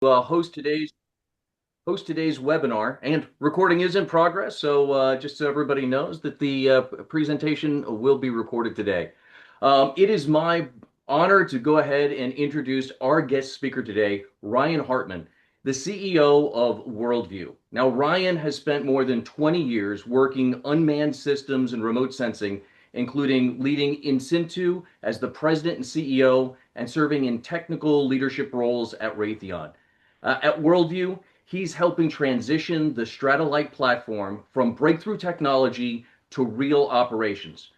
Host today's webinar, and recording is in progress. So just so everybody knows that the presentation will be recorded today. It is my honor to go ahead and introduce our guest speaker today, Ryan Hartman, the CEO of Worldview. Now, Ryan has spent more than 20 years working unmanned systems and remote sensing, including leading Insitu as the president and CEO and serving in technical leadership roles at Raytheon. At Worldview, he's helping transition the Stratolite platform from breakthrough technology to real operations,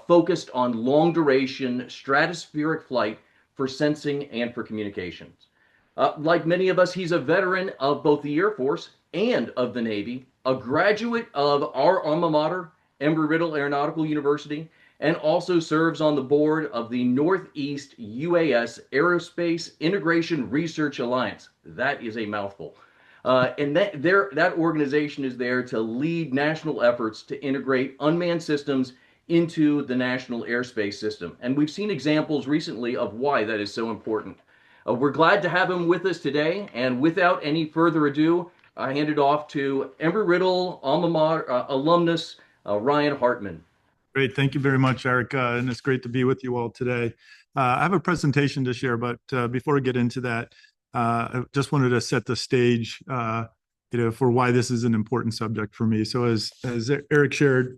focused on long duration stratospheric flight for sensing and for communications. Like many of us, he's a veteran of both the Air Force and of the Navy, a graduate of our alma mater, Embry-Riddle Aeronautical University, and also serves on the board of the Northeast UAS Aerospace Integration Research Alliance. That is a mouthful. And that organization is there to lead national efforts to integrate unmanned systems into the national airspace system. And we've seen examples recently of why that is so important. We're glad to have him with us today. And without any further ado, I hand it off to Embry-Riddle alma mater alumnus Ryan Hartman. Great. Thank you very much, Eric. And it's great to be with you all today. I have a presentation to share, but before I get into that, I just wanted to set the stage, for why this is an important subject for me. So as Eric shared,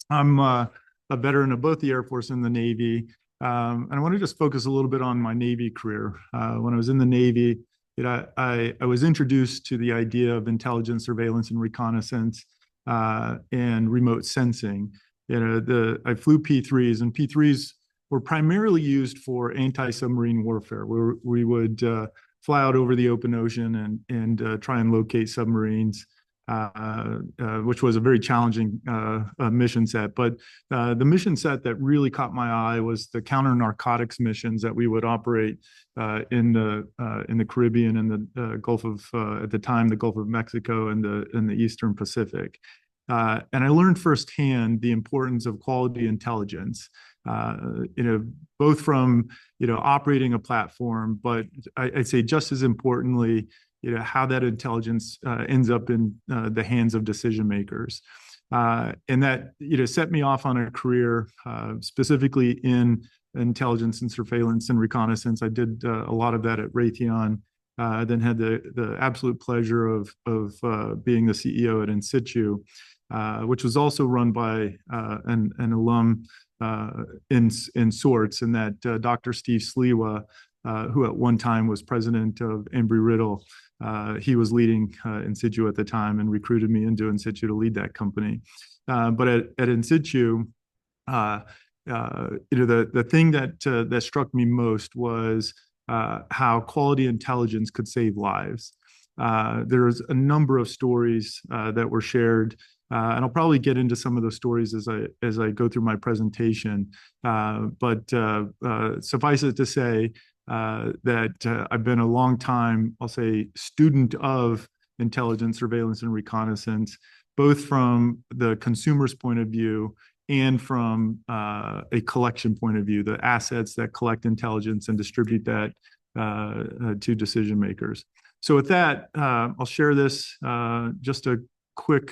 I'm a veteran of both the Air Force and the Navy. And I want to just focus a little bit on my Navy career. When I was in the Navy, I was introduced to the idea of intelligence, surveillance, and reconnaissance and remote sensing. I flew P3s, and P3s were primarily used for anti-submarine warfare, where we would fly out over the open ocean and try and locate submarines, which was a very challenging mission set. But the mission set that really caught my eye was the counter-narcotics missions that we would operate in the Caribbean and the Gulf of, at the time, the Gulf of Mexico and the Eastern Pacific. And I learned firsthand the importance of quality intelligence, both from, operating a platform, but I'd say just as importantly, how that intelligence ends up in the hands of decision makers. And that, set me off on a career specifically in intelligence and surveillance and reconnaissance. I did a lot of that at Raytheon. Then had the absolute pleasure of being the CEO at Insitu, which was also run by an alum in sorts, and that Dr. Steve Sliwa, who at one time was president of Embry-Riddle, he was leading Insitu at the time and recruited me into Insitu to lead that company. But at Insitu, the thing that struck me most was how quality intelligence could save lives. There's a number of stories that were shared, and I'll probably get into some of those stories as I go through my presentation. But suffice it to say that I've been a long time, I'll say, student of intelligence, surveillance, and reconnaissance, both from the consumer's point of view and from a collection point of view, the assets that collect intelligence and distribute that to decision makers. So with that, I'll share this, just a quick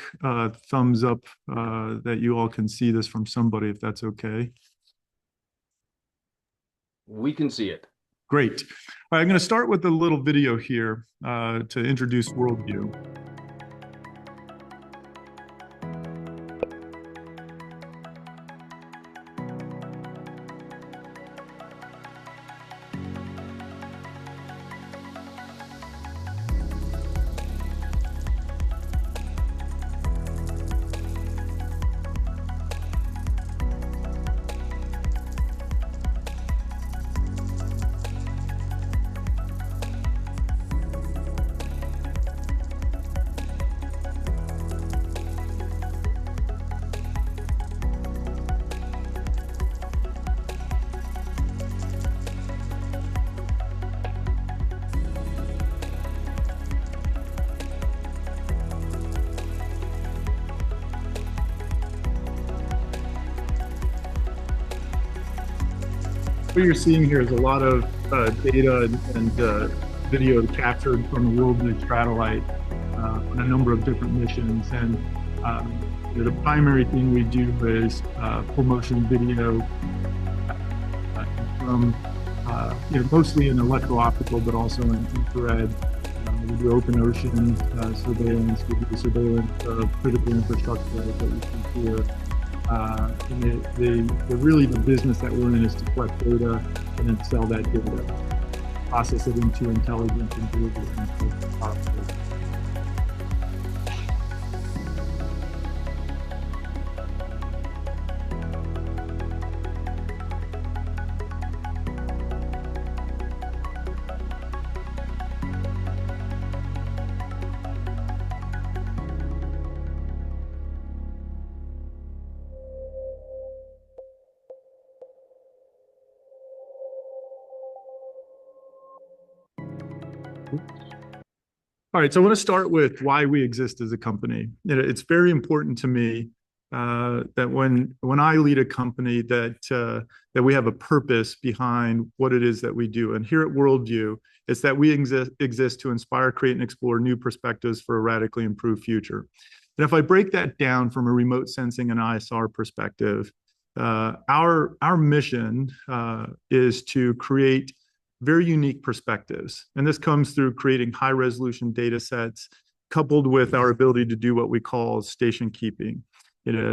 thumbs up that you all can see this from somebody, if that's okay. We can see it. Great. All right, I'm going to start with a little video here to introduce Worldview. What you're seeing here is a lot of data and video captured from the worldview satellite on a number of different missions. And the primary thing we do is full motion video from mostly in electro-optical, but also in infrared. We do open ocean surveillance. We do surveillance of critical infrastructure that we see here. And really the business that we're in is to collect data and then sell that data, process it into intelligence and deliver it into possible. All right, so I want to start with why we exist as a company. It's very important to me that when I lead a company that we have a purpose behind what it is that we do. And here at Worldview, it's that we exist to inspire, create, and explore new perspectives for a radically improved future. And if I break that down from a remote sensing and ISR perspective, our mission is to create very unique perspectives. And this comes through creating high resolution data sets coupled with our ability to do what we call station keeping.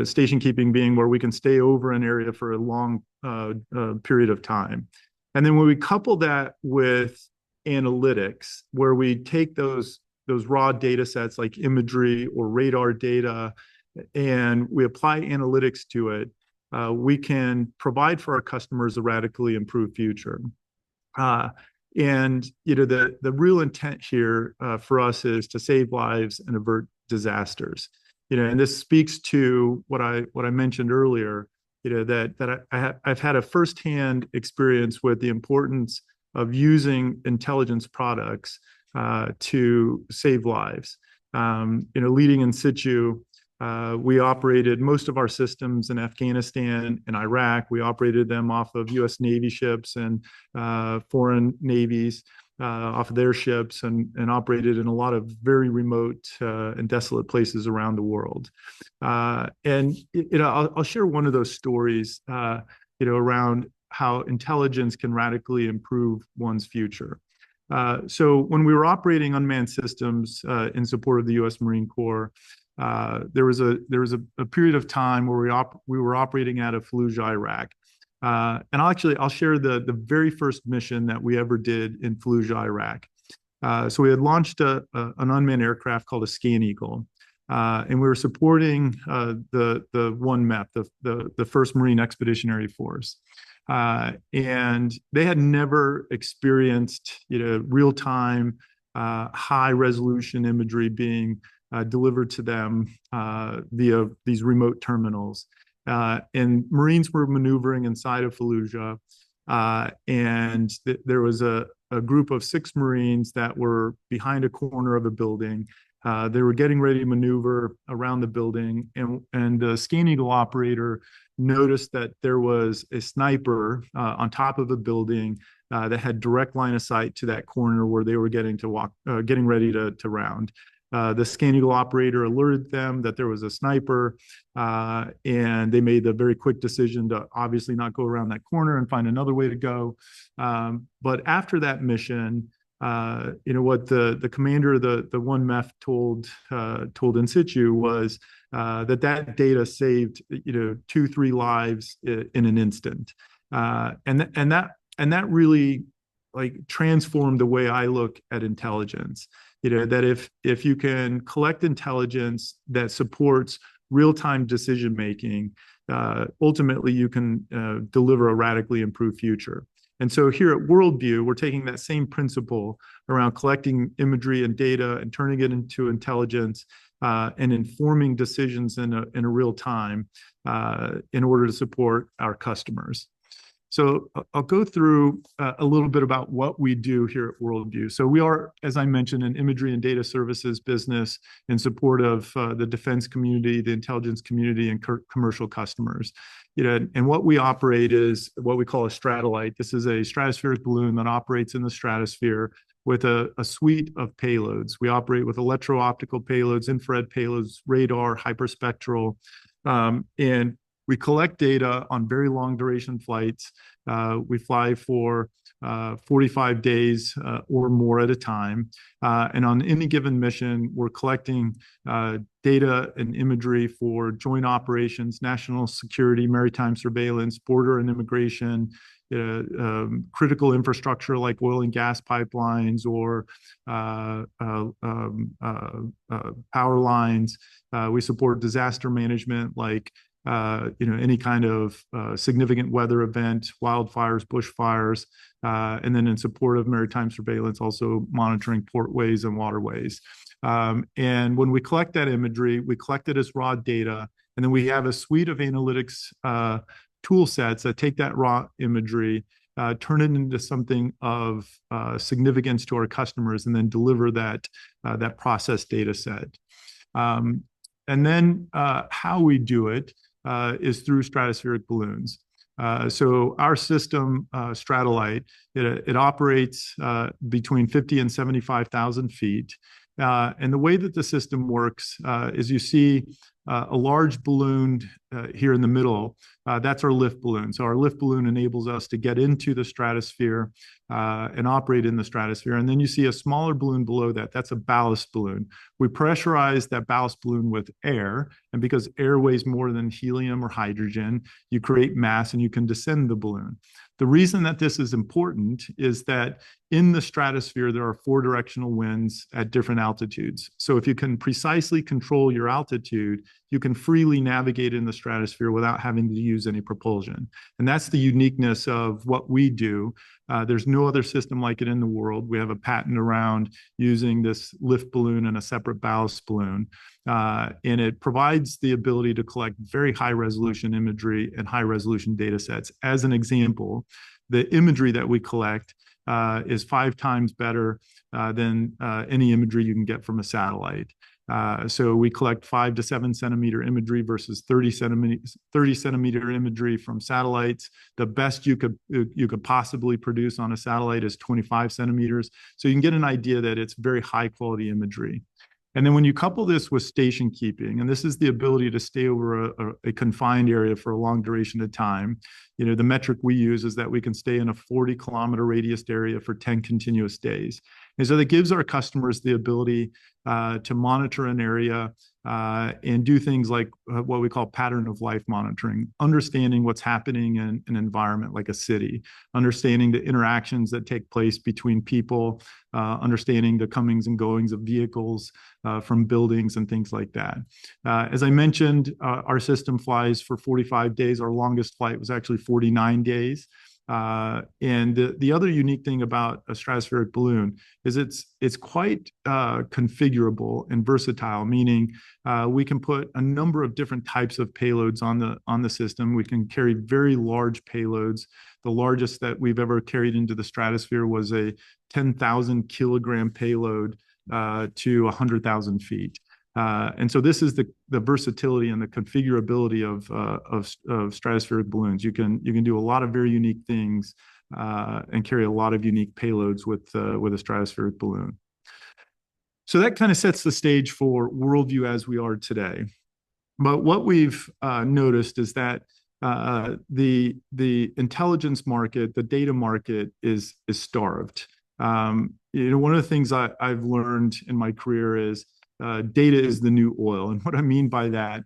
Station keeping being where we can stay over an area for a long period of time. And then when we couple that with analytics, where we take those raw data sets like imagery or radar data, and we apply analytics to it, we can provide for our customers a radically improved future. And the real intent here for us is to save lives and avert disasters. And this speaks to what I mentioned earlier. That I've had a firsthand experience with the importance of using intelligence products to save lives. Leading Insitu, we operated most of our systems in Afghanistan and Iraq. We operated them off of U.S. Navy ships and foreign navies off of their ships, and operated in a lot of very remote and desolate places around the world. And I'll share one of those stories, around how intelligence can radically improve one's future. So when we were operating unmanned systems in support of the U.S. Marine Corps, there was a period of time where we were operating out of Fallujah, Iraq. And I'll share the very first mission that we ever did in Fallujah, Iraq. So we had launched an unmanned aircraft called a Scan Eagle, and we were supporting the 1MEF, the First Marine Expeditionary Force. And they had never experienced real-time high resolution imagery being delivered to them via these remote terminals. And Marines were maneuvering inside of Fallujah, and there was a group of 6 Marines that were behind a corner of a building. They were getting ready to maneuver around the building, and the Scan Eagle operator noticed that there was a sniper on top of the building that had direct line of sight to that corner where they were getting ready to round. The Scan Eagle operator alerted them that there was a sniper, and they made the very quick decision to obviously not go around that corner and find another way to go. But after that mission, what the commander of the 1MEF told Insitu was that data saved 2-3 lives in an instant, and that really transformed the way I look at intelligence. That if you can collect intelligence that supports real-time decision making, ultimately you can deliver a radically improved future. And so here at Worldview, we're taking that same principle around collecting imagery and data and turning it into intelligence and informing decisions in a real time in order to support our customers. So I'll go through a little bit about what we do here at Worldview. So we are, as I mentioned, an imagery and data services business in support of the defense community, the intelligence community, and commercial customers. And what we operate is what we call a stratolite. This is a stratospheric balloon that operates in the stratosphere, with a suite of payloads. We operate with electro-optical payloads, infrared payloads, radar, hyperspectral, and we collect data on very long duration flights. We fly for 45 days or more at a time. And on any given mission, we're collecting data and imagery for joint operations, national security, maritime surveillance, border and immigration, critical infrastructure like oil and gas pipelines or power lines. We support disaster management like any kind of significant weather event, wildfires, bushfires, and then in support of maritime surveillance, also monitoring portways and waterways. And when we collect that imagery, we collect it as raw data, and then we have a suite of analytics tool sets that take that raw imagery, turn it into something of significance to our customers, and then deliver that process data set. And then how we do it is through stratospheric balloons. So our system, Stratolite, it operates between 50 and 75,000 feet. And the way that the system works is you see a large balloon here in the middle. That's our lift balloon. So our lift balloon enables us to get into the stratosphere and operate in the stratosphere. And then you see a smaller balloon below that. That's a ballast balloon. We pressurize that ballast balloon with air. And because air weighs more than helium or hydrogen, you create mass and you can descend the balloon. The reason that this is important is that in the stratosphere, there are 4 directional winds at different altitudes. So if you can precisely control your altitude, you can freely navigate in the stratosphere without having to use any propulsion. And that's the uniqueness of what we do. There's no other system like it in the world. We have a patent around using this lift balloon and a separate ballast balloon. And it provides the ability to collect very high resolution imagery and high resolution data sets. As an example, the imagery that we collect is 5 times better than any imagery you can get from a satellite. So we collect 5 to 7 centimeter imagery versus 30 centimeter imagery from satellites. The best you could possibly produce on a satellite is 25 centimeters. So you can get an idea that it's very high quality imagery. And then when you couple this with station keeping, and this is the ability to stay over a confined area for a long duration of time, the metric we use is that we can stay in a 40-kilometer radius area for 10 continuous days. And so that gives our customers the ability to monitor an area and do things like what we call pattern of life monitoring, understanding what's happening in an environment like a city, understanding the interactions that take place between people, understanding the comings and goings of vehicles from buildings and things like that. As I mentioned, our system flies for 45 days. Our longest flight was actually 49 days. And the other unique thing about a stratospheric balloon is it's quite configurable and versatile, meaning we can put a number of different types of payloads on the system. We can carry very large payloads. The largest that we've ever carried into the stratosphere was a 10,000 kilogram payload to 100,000 feet. And so this is the versatility and the configurability of stratospheric balloons. You can do a lot of very unique things and carry a lot of unique payloads with a stratospheric balloon. So that kind of sets the stage for worldview as we are today. But what we've noticed is that the intelligence market, the data market is starved. One of the things I've learned in my career is data is the new oil. And what I mean by that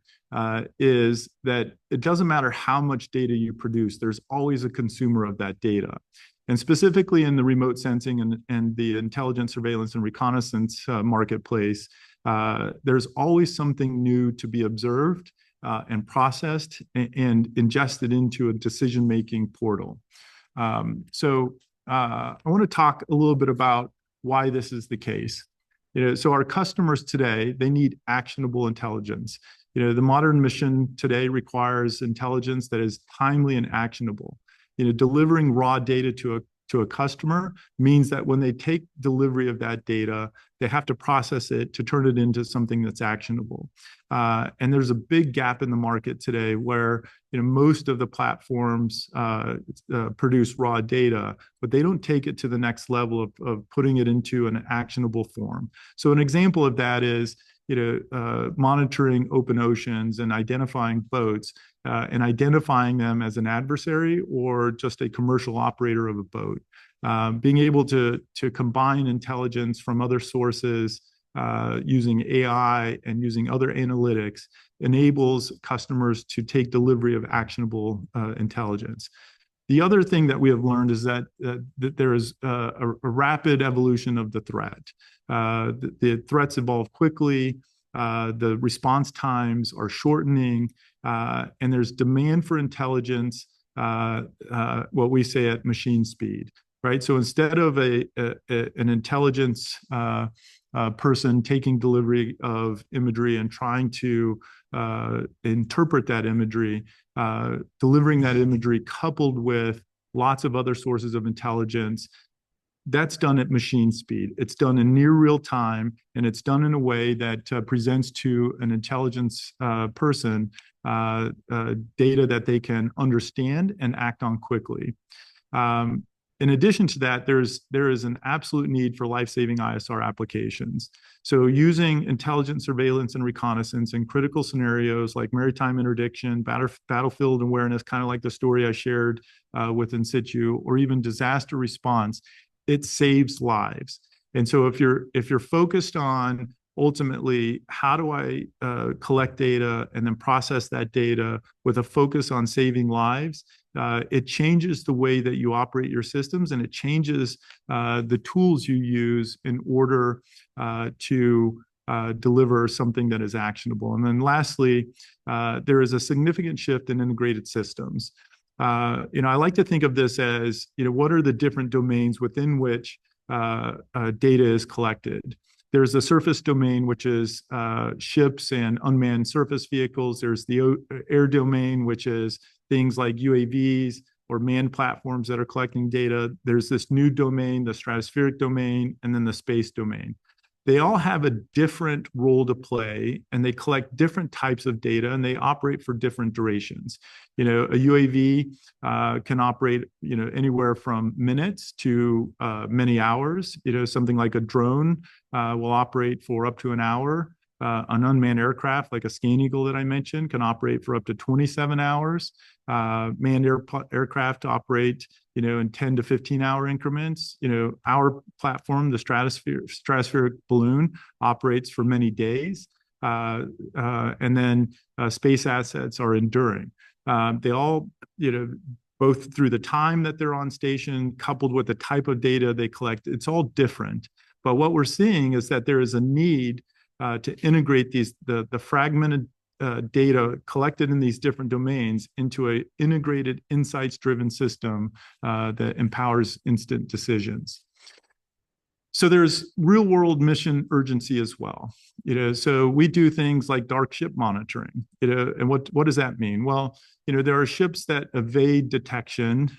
is that it doesn't matter how much data you produce, there's always a consumer of that data. And specifically in the remote sensing and the intelligence, surveillance, and reconnaissance marketplace, there's always something new to be observed and processed and ingested into a decision-making portal. So I want to talk a little bit about why this is the case. So our customers today, they need actionable intelligence. The modern mission today requires intelligence that is timely and actionable. Delivering raw data to to a customer means that when they take delivery of that data, they have to process it to turn it into something that's actionable. And there's a big gap in the market today where most of the platforms produce raw data, but they don't take it to the next level of putting it into an actionable form. So an example of that is monitoring open oceans and identifying boats and identifying them as an adversary or just a commercial operator of a boat. Being able to combine intelligence from other sources using AI and using other analytics enables customers to take delivery of actionable intelligence. The other thing that we have learned is that there is a rapid evolution of the threat. The threats evolve quickly. The response times are shortening, and there's demand for intelligence, what we say at machine speed, right? So instead of an intelligence person taking delivery of imagery and trying to interpret that imagery, delivering that imagery coupled with lots of other sources of intelligence, that's done at machine speed. It's done in near real time, and it's done in a way that presents to an intelligence person data that they can understand and act on quickly. In addition to that, there is an absolute need for life-saving ISR applications. So using intelligence, surveillance, and reconnaissance in critical scenarios like maritime interdiction, battlefield awareness, kind of like the story I shared with Insitu, or even disaster response, it saves lives. And so if you're focused on ultimately how do I collect data and then process that data with a focus on saving lives, it changes the way that you operate your systems, and it changes the tools you use in order to deliver something that is actionable. And then lastly, there is a significant shift in integrated systems. I like to think of this as, what are the different domains within which data is collected? There's the surface domain, which is ships and unmanned surface vehicles. There's the air domain, which is things like UAVs or manned platforms that are collecting data. There's this new domain, the stratospheric domain, and then the space domain. They all have a different role to play, and they collect different types of data, and they operate for different durations. A UAV can operate, anywhere from minutes to many hours. Something like a drone will operate for up to an hour. An unmanned aircraft, like a Scan Eagle that I mentioned, can operate for up to 27 hours. Manned aircraft operate, in 10 to 15-hour increments. Our platform, the stratospheric balloon, operates for many days. And then space assets are enduring. They all, both through the time that they're on station, coupled with the type of data they collect, it's all different. But what we're seeing is that there is a need to integrate the fragmented data collected in these different domains into an integrated, insights-driven system that empowers instant decisions. So there's real-world mission urgency as well. So we do things like dark ship monitoring. And what does that mean? Well, there are ships that evade detection,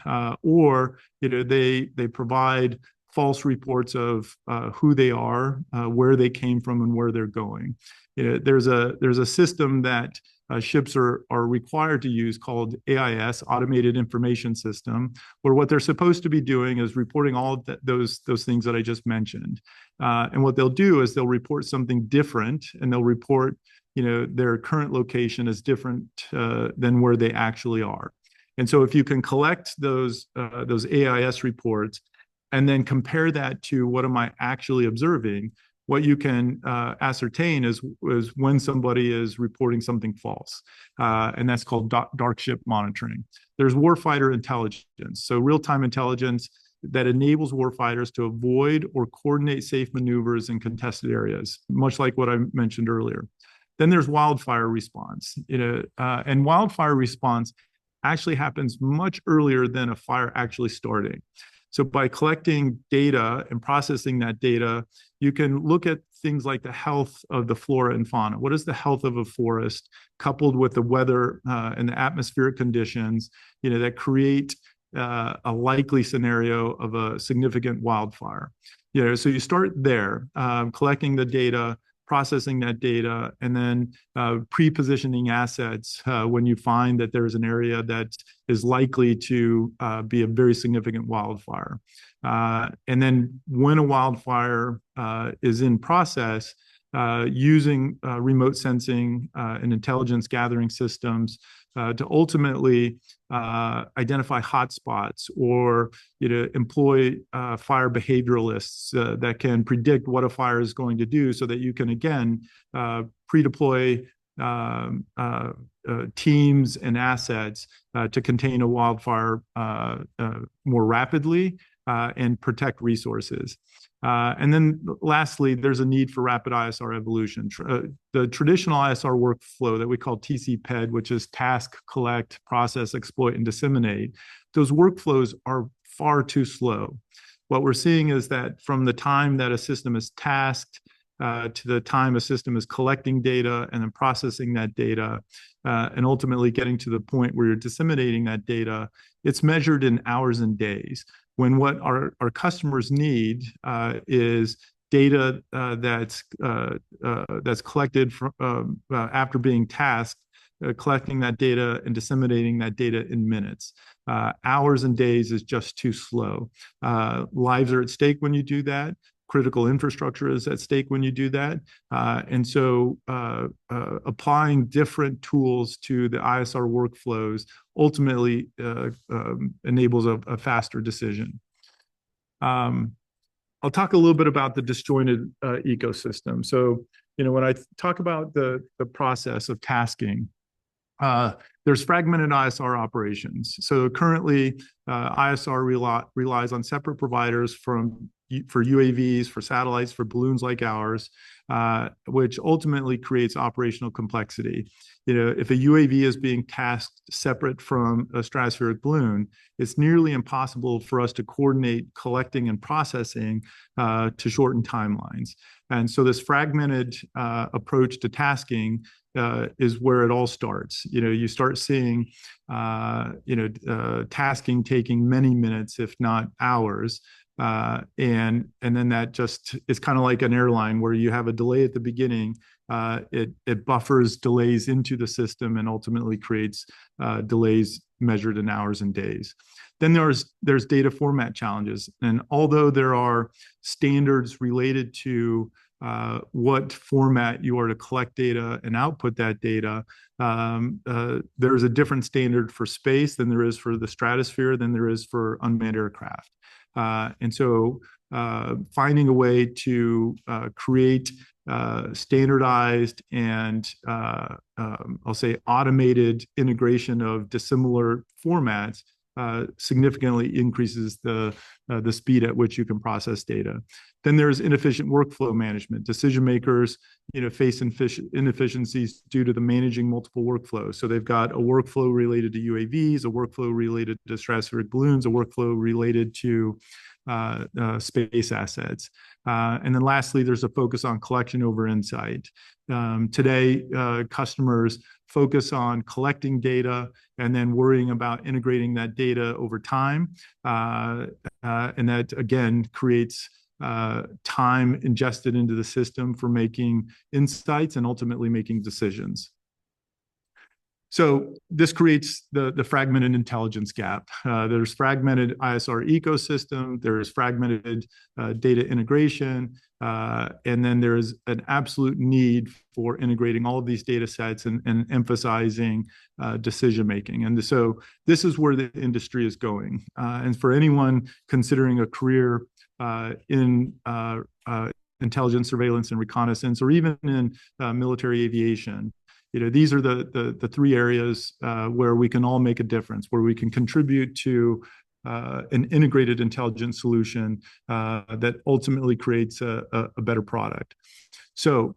or they provide false reports of who they are, where they came from, and where they're going. There's a system that ships are required to use called AIS, Automated Information System, where what they're supposed to be doing is reporting all of those things that I just mentioned. And what they'll do is they'll report something different, and they'll report their current location is different than where they actually are. And so if you can collect those AIS reports and then compare that to what am I actually observing, what you can ascertain is when somebody is reporting something false. And that's called dark ship monitoring. There's warfighter intelligence, so real-time intelligence that enables warfighters to avoid or coordinate safe maneuvers in contested areas, much like what I mentioned earlier. Then there's wildfire response. And wildfire response actually happens much earlier than a fire actually starting. So by collecting data and processing that data, you can look at things like the health of the flora and fauna. What is the health of a forest coupled with the weather and the atmospheric conditions, that create a likely scenario of a significant wildfire. So you start there, collecting the data, processing that data, and then pre-positioning assets when you find that there's an area that is likely to be a very significant wildfire. And then when a wildfire is in process, using remote sensing and intelligence gathering systems to ultimately identify hotspots, or employ fire behavioralists that can predict what a fire is going to do, so that you can again pre-deploy teams and assets to contain a wildfire more rapidly and protect resources. And then lastly, there's a need for rapid ISR evolution. The traditional ISR workflow that we call TC-PED, which is task, collect, process, exploit, and disseminate, those workflows are far too slow. What we're seeing is that from the time that a system is tasked to the time a system is collecting data and then processing that data, and ultimately getting to the point where you're disseminating that data, it's measured in hours and days. When what our customers need is data that's collected from, after being tasked, collecting that data and disseminating that data in minutes. Hours and days is just too slow. Lives are at stake when you do that. Critical infrastructure is at stake when you do that. And so applying different tools to the ISR workflows ultimately enables a faster decision. I'll talk a little bit about the disjointed ecosystem. So, when I talk about the process of tasking, there's fragmented ISR operations. So currently, ISR relies on separate providers for UAVs, for satellites, for balloons like ours, which ultimately creates operational complexity. If a UAV is being tasked separate from a stratospheric balloon, it's nearly impossible for us to coordinate collecting and processing to shorten timelines. And so this fragmented approach to tasking is where it all starts. You start seeing, tasking taking many minutes, if not hours. And then that just is kind of like an airline where you have a delay at the beginning. It buffers delays into the system and ultimately creates delays measured in hours and days. Then there's data format challenges. And although there are standards related to what format you are to collect data and output that data, there's a different standard for space than there is for the stratosphere, than there is for unmanned aircraft. And so finding a way to create standardized and I'll say automated integration of dissimilar formats significantly increases the speed at which you can process data. Then there's inefficient workflow management. Decision makers, face inefficiencies due to the managing multiple workflows. So they've got a workflow related to UAVs, a workflow related to stratospheric balloons, a workflow related to space assets. And then lastly, there's a focus on collection over insight. Today, customers focus on collecting data and then worrying about integrating that data over time. And that, again, creates time ingested into the system for making insights and ultimately making decisions. So this creates the fragmented intelligence gap. There's fragmented ISR ecosystem, there's fragmented data integration, and then there's an absolute need for integrating all of these data sets and emphasizing decision making. And so this is where the industry is going. And for anyone considering a career in intelligence, surveillance, and reconnaissance, or even in military aviation, these are the three areas where we can all make a difference, where we can contribute to an integrated intelligence solution that ultimately creates a better product. So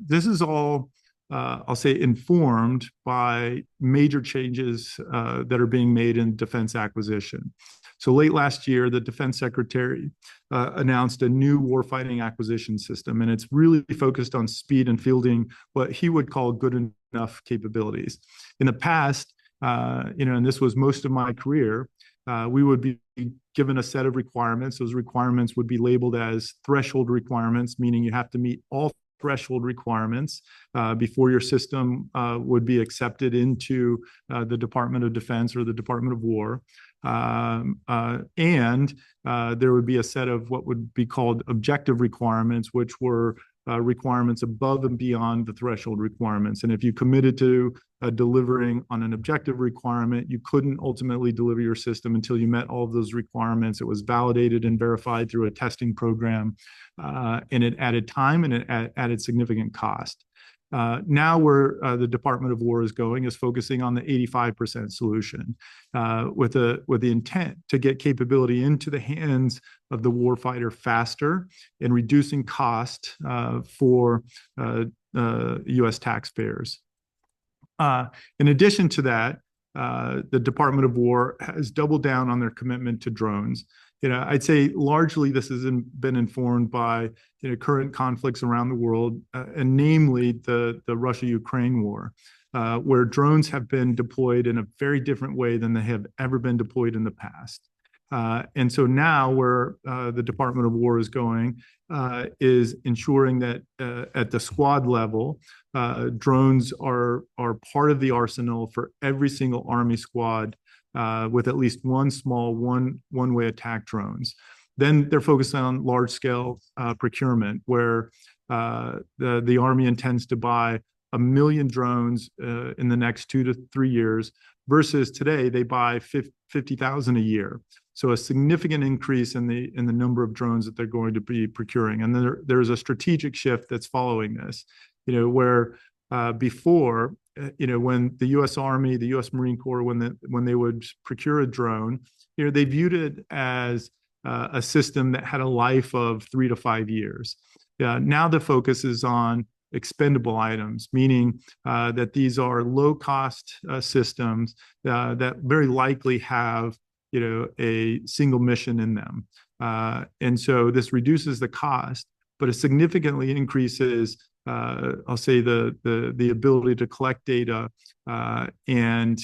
this is all, I'll say, informed by major changes that are being made in defense acquisition. So late last year, the defense secretary announced a new warfighting acquisition system, and it's really focused on speed and fielding what he would call good enough capabilities. In the past, and this was most of my career, we would be given a set of requirements. Those requirements would be labeled as threshold requirements, meaning you have to meet all threshold requirements before your system would be accepted into the Department of Defense or the Department of War. And there would be a set of what would be called objective requirements, which were requirements above and beyond the threshold requirements. And if you committed to delivering on an objective requirement, you couldn't ultimately deliver your system until you met all of those requirements. It was validated and verified through a testing program, and it added time and it added significant cost. Now where the Department of War is going is focusing on the 85% solution with the intent to get capability into the hands of the warfighter faster and reducing cost for U.S. taxpayers. In addition to that, the Department of War has doubled down on their commitment to drones. I'd say largely this has been informed by current conflicts around the world, and namely the Russia-Ukraine war, where drones have been deployed in a very different way than they have ever been deployed in the past. And so now where the Department of War is going is ensuring that at the squad level, drones are part of the arsenal for every single Army squad with at least one small one-way attack drones. Then they're focused on large-scale procurement, where the Army intends to buy 1 million drones in the next 2 to 3 years, versus today they buy 50,000 a year. So a significant increase in the number of drones that they're going to be procuring. And then there's a strategic shift that's following this, where before, when the U.S. Army, the U.S. Marine Corps, when they would procure a drone, they viewed it as a system that had a life of 3 to 5 years. Now the focus is on expendable items, meaning that these are low-cost systems that very likely have a single mission in them. And so this reduces the cost, but it significantly increases I'll say the ability to collect data and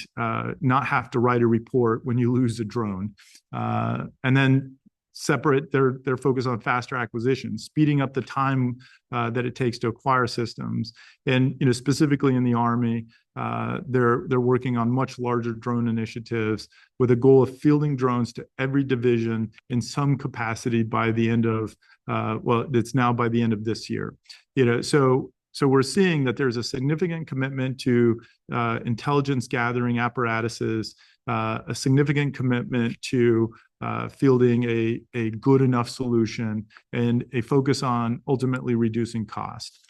not have to write a report when you lose a drone. And then separate their focus on faster acquisition, speeding up the time that it takes to acquire systems. And specifically in the Army, they're working on much larger drone initiatives with a goal of fielding drones to every division in some capacity by the end of it's now by the end of this year. So we're seeing that there's a significant commitment to intelligence gathering apparatuses, a significant commitment to fielding a good enough solution, and a focus on ultimately reducing cost.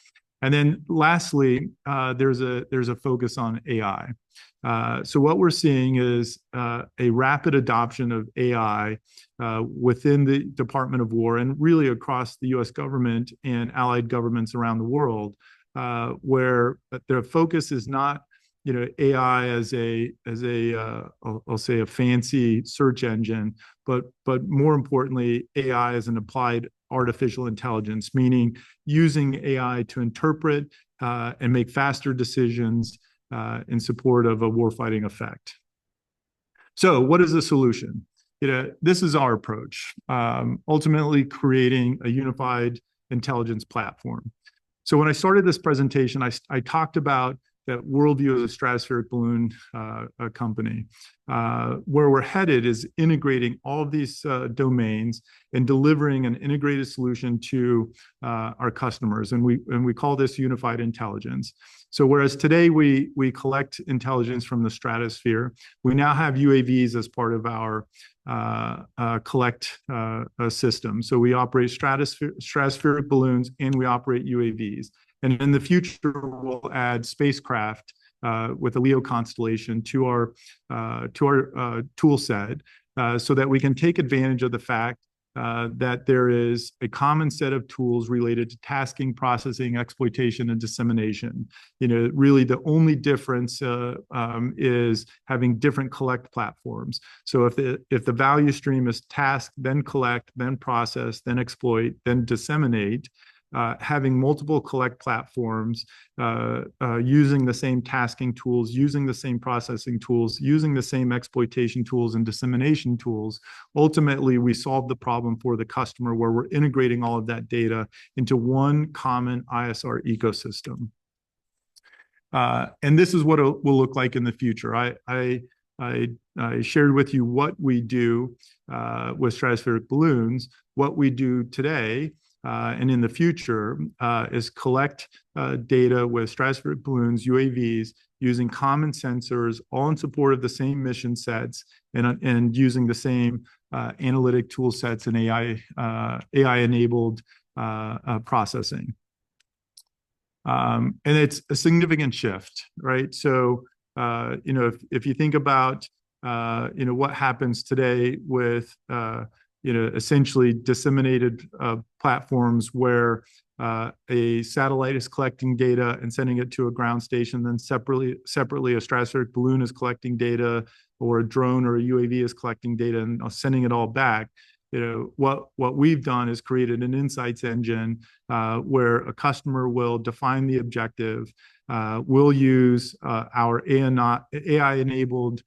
And then lastly, there's a focus on AI. So what we're seeing is a rapid adoption of AI within the Department of War and really across the U.S. government and allied governments around the world, where their focus is not AI as I'll say a fancy search engine, but more importantly, AI as an applied artificial intelligence, meaning using AI to interpret and make faster decisions in support of a warfighting effect. So what is the solution? This is our approach, ultimately creating a unified intelligence platform. So when I started this presentation, I talked about that worldview as a stratospheric balloon company. Where we're headed is integrating all of these domains and delivering an integrated solution to our customers. And we call this unified intelligence. So whereas today we collect intelligence from the stratosphere, we now have UAVs as part of our collect system. So we operate stratospheric balloons and we operate UAVs. And in the future, we'll add spacecraft with a LEO constellation to our tool set so that we can take advantage of the fact that there is a common set of tools related to tasking, processing, exploitation, and dissemination. Really the only difference is having different collect platforms. So if the value stream is task, then collect, then process, then exploit, then disseminate, having multiple collect platforms, using the same tasking tools, using the same processing tools, using the same exploitation tools and dissemination tools. Ultimately, we solve the problem for the customer where we're integrating all of that data into one common ISR ecosystem. And this is what it will look like in the future. I shared with you what we do with stratospheric balloons. What we do today and in the future is collect data with stratospheric balloons, UAVs, using common sensors, all in support of the same mission sets and using the same analytic tool sets and AI-enabled processing. And it's a significant shift, right? So, if you think about, what happens today with, essentially disseminated platforms where a satellite is collecting data and sending it to a ground station, then separately a stratospheric balloon is collecting data, or a drone or a UAV is collecting data and sending it all back. What we've done is created an insights engine where a customer will define the objective. We'll use our AI-enabled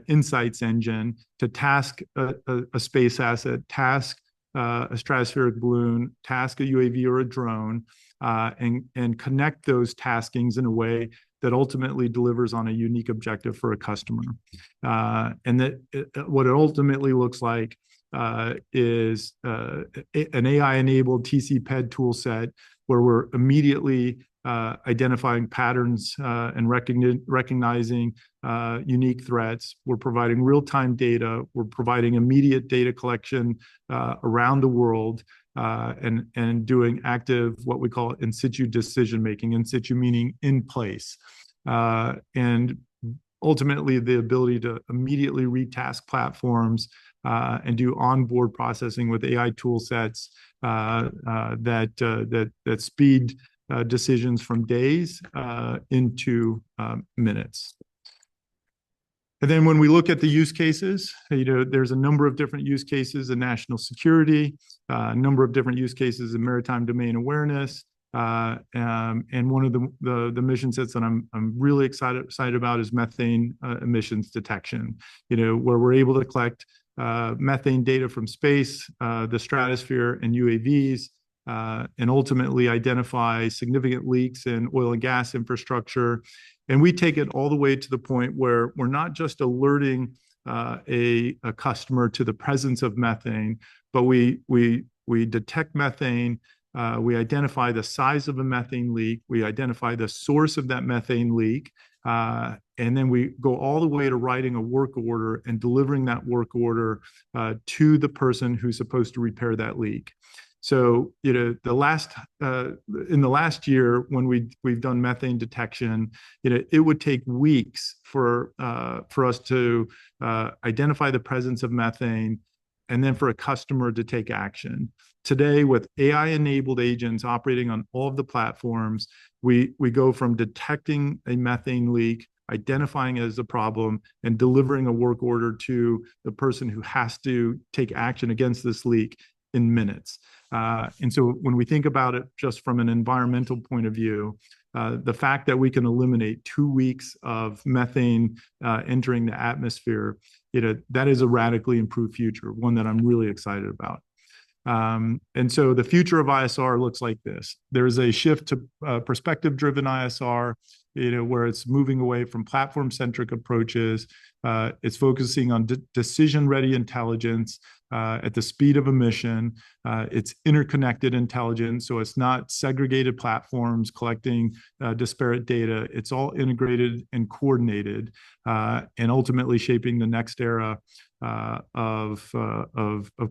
insights engine to task a space asset, task a stratospheric balloon, task a UAV or a drone, and connect those taskings in a way that ultimately delivers on a unique objective for a customer. And what it ultimately looks like is an AI-enabled TC-PED tool set where we're immediately identifying patterns and recognizing unique threats. We're providing real-time data. We're providing immediate data collection around the world and doing active, what we call Insitu decision-making, Insitu meaning in place. And ultimately, the ability to immediately retask platforms and do onboard processing with AI tool sets that speed decisions from days into minutes. And then when we look at the use cases, there's a number of different use cases in national security, a number of different use cases in maritime domain awareness. And one of the mission sets that I'm really excited about is methane emissions detection, where we're able to collect methane data from space, the stratosphere, and UAVs, and ultimately identify significant leaks in oil and gas infrastructure. And we take it all the way to the point where we're not just alerting a customer to the presence of methane, but we detect methane. We identify the size of a methane leak. We identify the source of that methane leak. And then we go all the way to writing a work order and delivering that work order to the person who's supposed to repair that leak. So, in the last year, when we've done methane detection, it would take weeks for us to identify the presence of methane, and then for a customer to take action. Today, with AI-enabled agents operating on all of the platforms, we go from detecting a methane leak, identifying it as a problem, and delivering a work order to the person who has to take action against this leak in minutes. And so when we think about it just from an environmental point of view, the fact that we can eliminate 2 weeks of methane entering the atmosphere, that is a radically improved future, one that I'm really excited about. And so the future of ISR looks like this. There's a shift to perspective-driven ISR, where it's moving away from platform-centric approaches. It's focusing on decision-ready intelligence at the speed of a mission. It's interconnected intelligence, so it's not segregated platforms collecting disparate data. It's all integrated and coordinated, and ultimately shaping the next era of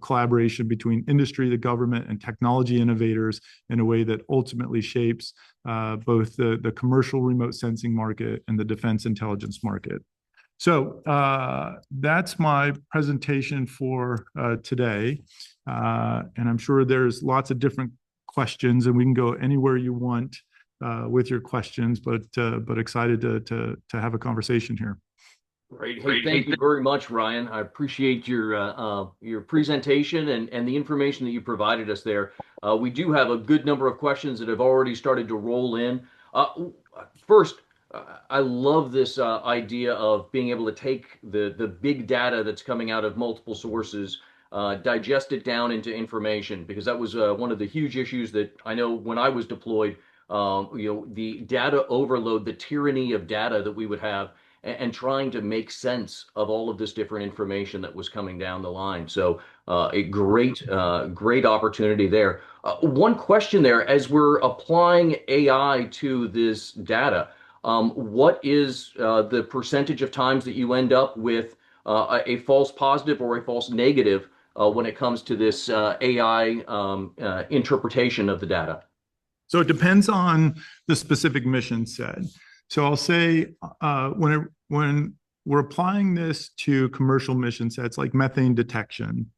collaboration between industry, the government, and technology innovators in a way that ultimately shapes both the commercial remote sensing market and the defense intelligence market. So that's my presentation for today. And I'm sure there's lots of different questions, and we can go anywhere you want with your questions, but excited to have a conversation here. Great. Hey, thank you very much, Ryan. I appreciate your presentation and the information that you provided us there. We do have a good number of questions that have already started to roll in. First, I love this idea of being able to take the big data that's coming out of multiple sources, digest it down into information, because that was one of the huge issues that I know when I was deployed. The data overload, the tyranny of data that we would have, and trying to make sense of all of this different information that was coming down the line. So a great opportunity there. One question there, as we're applying AI to this data, what is the percentage of times that you end up with a false positive or a false negative when it comes to this AI interpretation of the data? So it depends on the specific mission set. So I'll say when we're applying this to commercial mission sets like methane detection,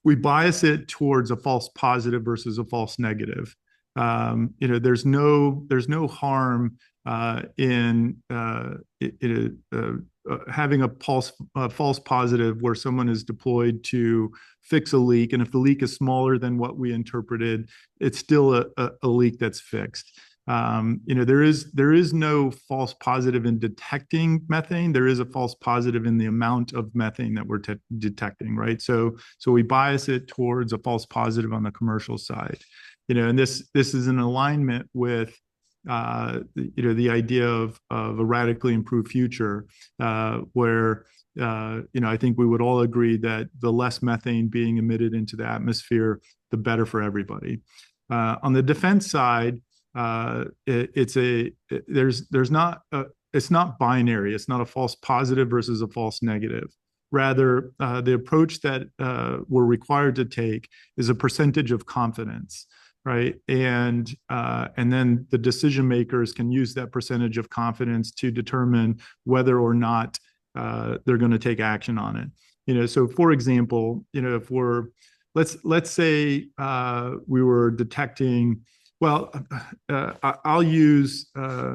we bias it towards a false positive versus a false negative. There's no harm in having a false positive where someone is deployed to fix a leak, and if the leak is smaller than what we interpreted, it's still a leak that's fixed. There is no false positive in detecting methane. There is a false positive in the amount of methane that we're detecting, right? So we bias it towards a false positive on the commercial side. And this is in alignment with the idea of a radically improved future, where I think we would all agree that the less methane being emitted into the atmosphere, the better for everybody. On the defense side, it's not binary. It's not a false positive versus a false negative. Rather, the approach that we're required to take is a percentage of confidence, right? And then the decision makers can use that percentage of confidence to determine whether or not they're going to take action on it. So for example, if let's say we were detecting. Well, I'll use I'd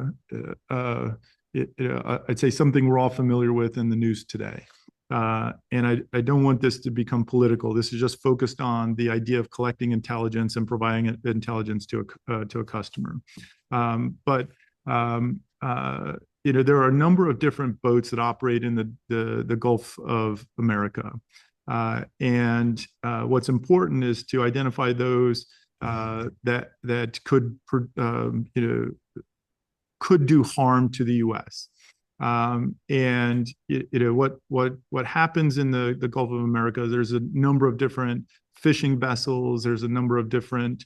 say something we're all familiar with in the news today. And I don't want this to become political. This is just focused on the idea of collecting intelligence and providing intelligence to a customer. But there are a number of different boats that operate in the Gulf of America. And what's important is to identify those that could do harm to the U.S. And what happens in the Gulf of America? There's a number of different fishing vessels. There's a number of different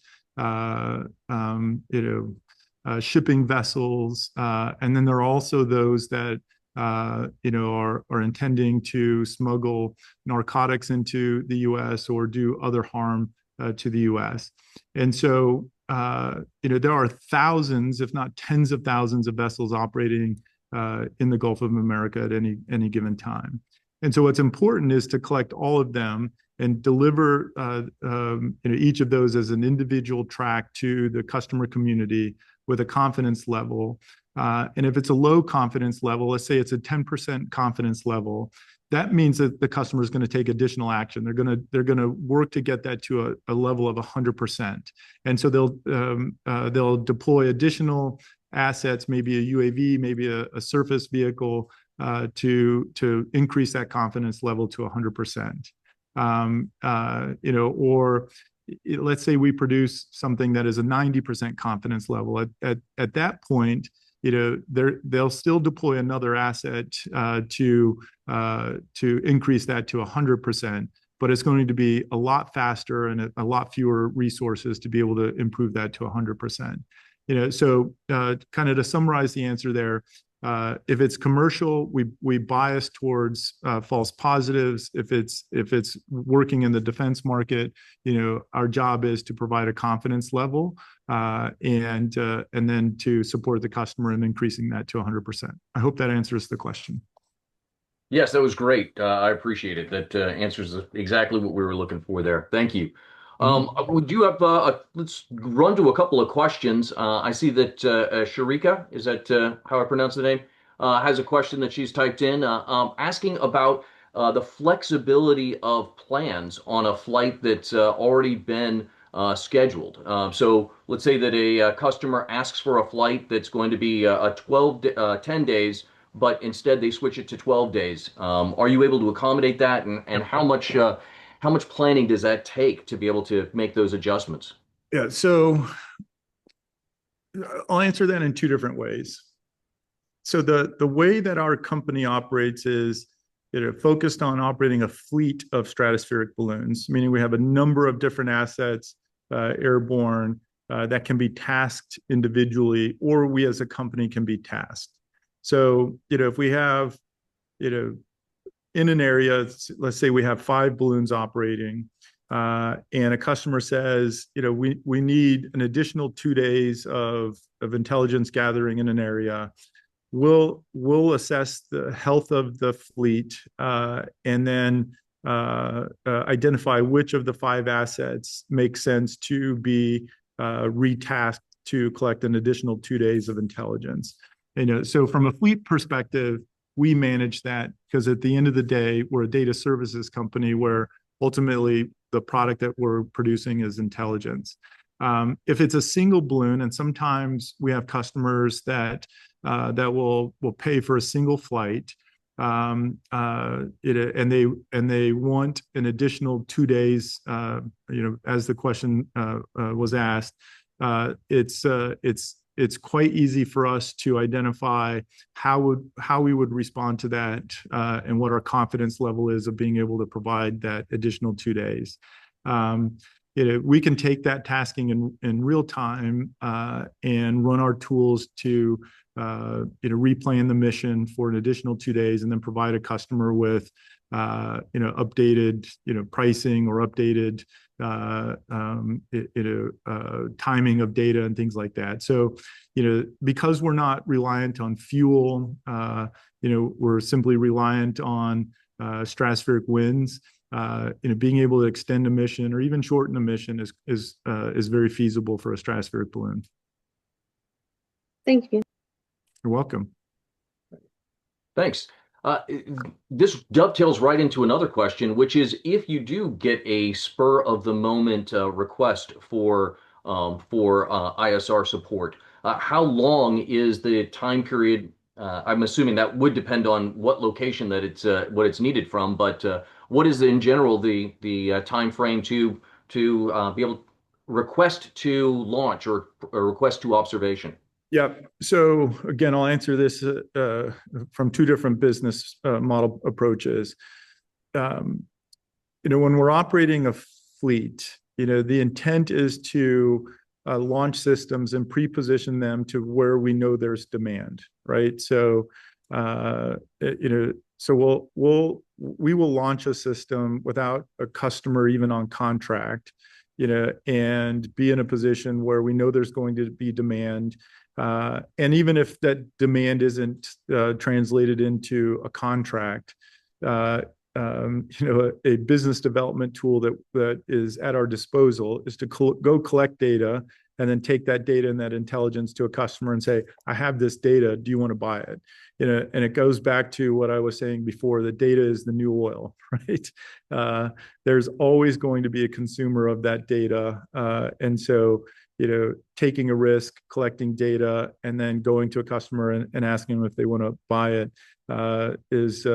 shipping vessels, and then there are also those that are intending to smuggle narcotics into the U.S. or do other harm to the U.S. And so, there are thousands, if not tens of thousands of vessels operating in the Gulf of America at any given time. And so what's important is to collect all of them and deliver each of those as an individual track to the customer community with a confidence level. And if it's a low confidence level, let's say it's a 10% confidence level, that means that the customer is going to take additional action. They're going to work to get that to a level of 100%. And so they'll deploy additional assets, maybe a UAV, maybe a surface vehicle, to increase that confidence level to 100%. Or let's say we produce something that is a 90% confidence level. At that point, they'll still deploy another asset to increase that to 100%, but it's going to be a lot faster and a lot fewer resources to be able to improve that to 100%. So kind of to summarize the answer there, if it's commercial, we bias towards false positives. If it's working in the defense market, our job is to provide a confidence level and then to support the customer in increasing that to 100%. I hope that answers the question. Yes, that was great. I appreciate it. That answers exactly what we were looking for there. Thank you. Would you have, let's run to a couple of questions. I see that Sharika, is that how I pronounce the name? has a question that she's typed in asking about the flexibility of plans on a flight that's already been scheduled. So let's say that a customer asks for a flight that's going to be 10 days, but instead they switch it to 12 days. Are you able to accommodate that? And how much planning does that take to be able to make those adjustments? Yeah, so I'll answer that in two different ways. So the way that our company operates is focused on operating a fleet of stratospheric balloons, meaning we have a number of different assets, airborne, that can be tasked individually, or we as a company can be tasked. So, if we have, in an area, let's say we have 5 balloons operating, and a customer says, we need an additional 2 days of intelligence gathering in an area. We'll assess the health of the fleet, and then identify which of the 5 assets make sense to be retasked to collect an additional 2 days of intelligence. So from a fleet perspective, we manage that because at the end of the day, we're a data services company where ultimately the product that we're producing is intelligence. If it's a single balloon, and sometimes we have customers that will pay for a single flight, and they want an additional 2 days. As the question was asked, it's quite easy for us to identify how we would respond to that, and what our confidence level is of being able to provide that additional 2 days. We can take that tasking in real time, and run our tools to replan the mission for an additional 2 days, and then provide a customer with updated pricing or updated timing of data and things like that. So because we're not reliant on fuel, we're simply reliant on stratospheric winds. Being able to extend a mission or even shorten a mission is very feasible for a stratospheric balloon. Thank you. You're welcome. Thanks. This dovetails right into another question, which is if you do get a spur of the moment request for ISR support, how long is the time period? I'm assuming that would depend on what location that what it's needed from, but what is in general the time frame to be able to request to launch or request to observation? Yeah. So again, I'll answer this from two different business model approaches. When we're operating a fleet, the intent is to launch systems and pre-position them to where we know there's demand, right? So, so we will launch a system without a customer even on contract, and be in a position where we know there's going to be demand. And even if that demand isn't translated into a contract, a business development tool that is at our disposal is to go collect data and then take that data and that intelligence to a customer and say, I have this data, do you want to buy it? And it goes back to what I was saying before, that data is the new oil, right? There's always going to be a consumer of that data. And so, taking a risk, collecting data, and then going to a customer and asking them if they want to buy it is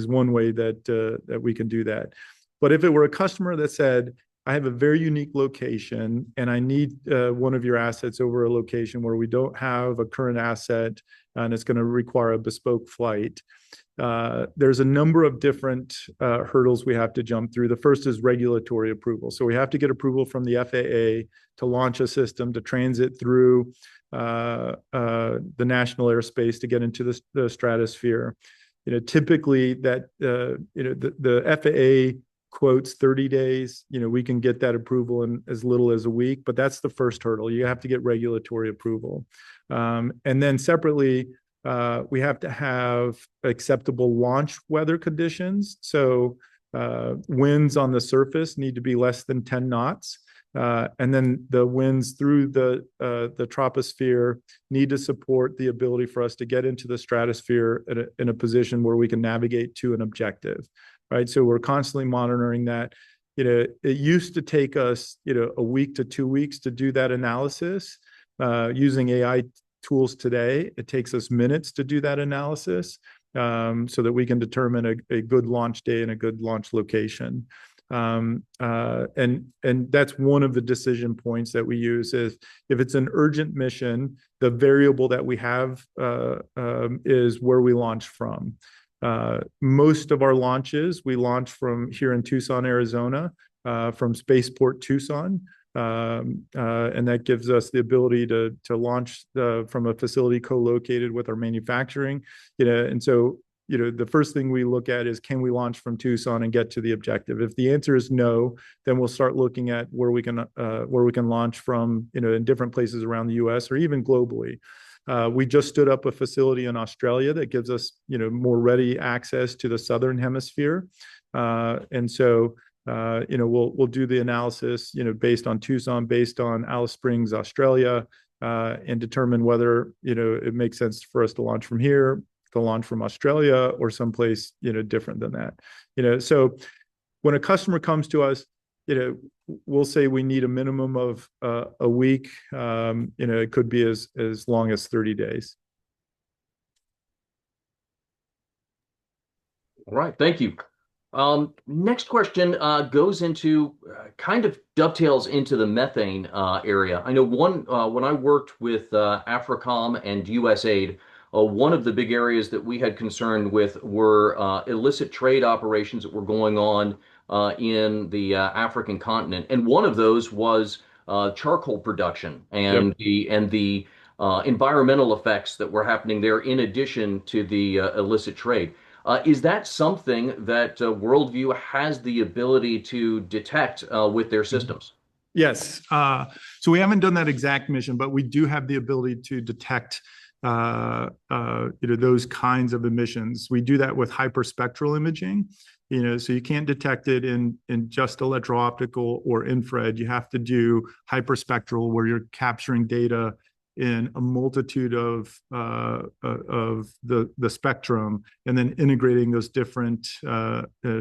one way that we can do that. But if it were a customer that said, I have a very unique location and I need one of your assets over a location where we don't have a current asset and it's going to require a bespoke flight, there's a number of different hurdles we have to jump through. The first is regulatory approval. So we have to get approval from the FAA to launch a system to transit through the national airspace to get into the stratosphere. Typically that the FAA quotes 30 days. We can get that approval in as little as a week, but that's the first hurdle. You have to get regulatory approval. And then separately, we have to have acceptable launch weather conditions. So winds on the surface need to be less than 10 knots. And then the winds through the troposphere need to support the ability for us to get into the stratosphere in a position where we can navigate to an objective, right? So we're constantly monitoring that. It used to take us, a week to 2 weeks to do that analysis. Using AI tools today, it takes us minutes to do that analysis, so that we can determine a good launch day and a good launch location. And that's one of the decision points that we use. Is if it's an urgent mission, the variable that we have is where we launch from. Most of our launches, we launch from here in Tucson, Arizona, from Spaceport Tucson. And that gives us the ability to launch from a facility co-located with our manufacturing. And so the first thing we look at is, can we launch from Tucson and get to the objective? If the answer is no, then we'll start looking at where we can launch from, in different places around the U.S. or even globally. We just stood up a facility in Australia that gives us, more ready access to the southern hemisphere, and so we'll do the analysis, based on Tucson, based on Alice Springs, Australia, and determine whether it makes sense for us to launch from here, to launch from Australia, or someplace different than that. So when a customer comes to us, we'll say we need a minimum of a week. It could be as long as 30 days. All right, thank you. Next question goes into kind of dovetails into the methane area. I know when I worked with AFRICOM and USAID, one of the big areas that we had concern with were illicit trade operations that were going on in the African continent, and one of those was charcoal production and Yep. the environmental effects that were happening there in addition to the illicit trade. Is that something that Worldview has the ability to detect with their systems? Yes. So we haven't done that exact mission, but we do have the ability to detect those kinds of emissions. We do that with hyperspectral imaging. So you can't detect it in just electro-optical or infrared. You have to do hyperspectral, where you're capturing data in a multitude of the spectrum, and then integrating those different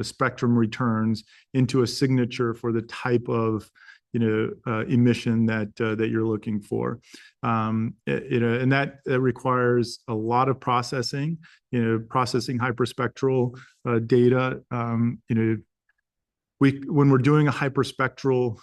spectrum returns into a signature for the type of emission that you're looking for. And that requires a lot of processing. Processing hyperspectral data. When we're doing a hyperspectral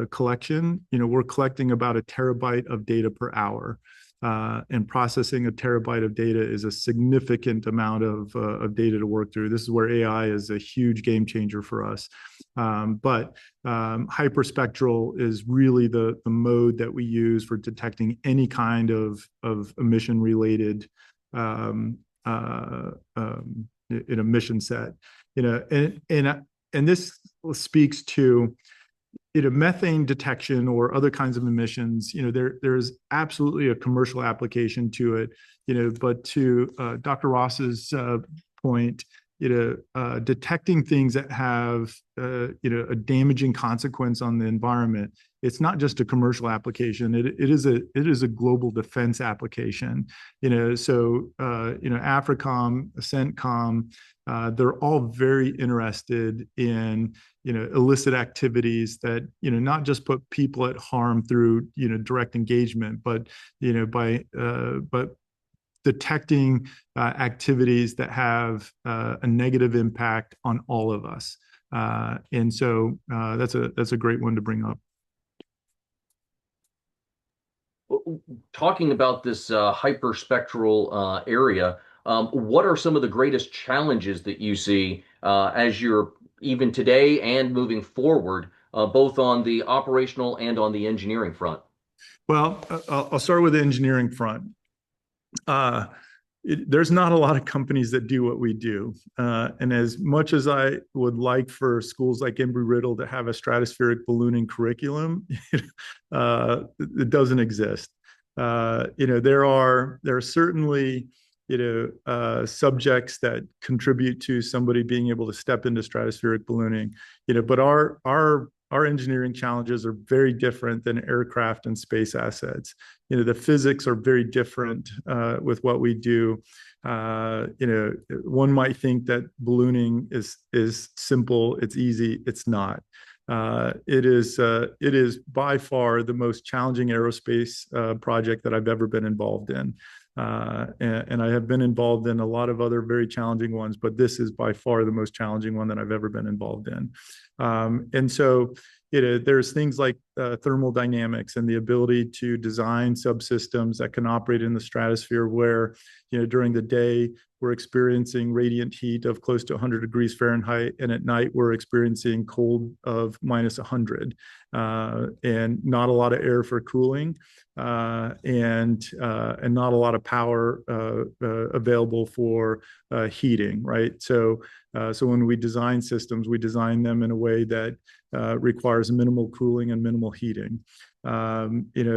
collection, we're collecting about a terabyte of data per hour. And processing a terabyte of data is a significant amount of data to work through. This is where AI is a huge game changer for us. But hyperspectral is really the mode that we use for detecting any kind of emission-related in a mission set. And this speaks to methane detection or other kinds of emissions. There's absolutely a commercial application to it. But to Dr. Ross's point, detecting things that have a damaging consequence on the environment, it's not just a commercial application. It is a global defense application. So AFRICOM, CENTCOM, they're all very interested in illicit activities that not just put people at harm through direct engagement, but but detecting activities that have a negative impact on all of us. And so that's a great one to bring up. Talking about this hyperspectral area, what are some of the greatest challenges that you see as you're even today and moving forward, both on the operational and on the engineering front? Well, I'll start with the engineering front. There's not a lot of companies that do what we do. And as much as I would like for schools like Embry-Riddle to have a stratospheric ballooning curriculum, it doesn't exist. There are certainly subjects that contribute to somebody being able to step into stratospheric ballooning. But our our engineering challenges are very different than aircraft and space assets. The physics are very different with what we do. One might think that ballooning is simple, it's easy. It's not. It is by far the most challenging aerospace project that I've ever been involved in. And I have been involved in a lot of other very challenging ones, but this is by far the most challenging one that I've ever been involved in. And so there's things like thermal dynamics and the ability to design subsystems that can operate in the stratosphere where, during the day, we're experiencing radiant heat of close to 100 degrees Fahrenheit, and at night we're experiencing cold of minus 100, and not a lot of air for cooling, and not a lot of power available for heating, right? So when we design systems, we design them in a way that requires minimal cooling and minimal heating. The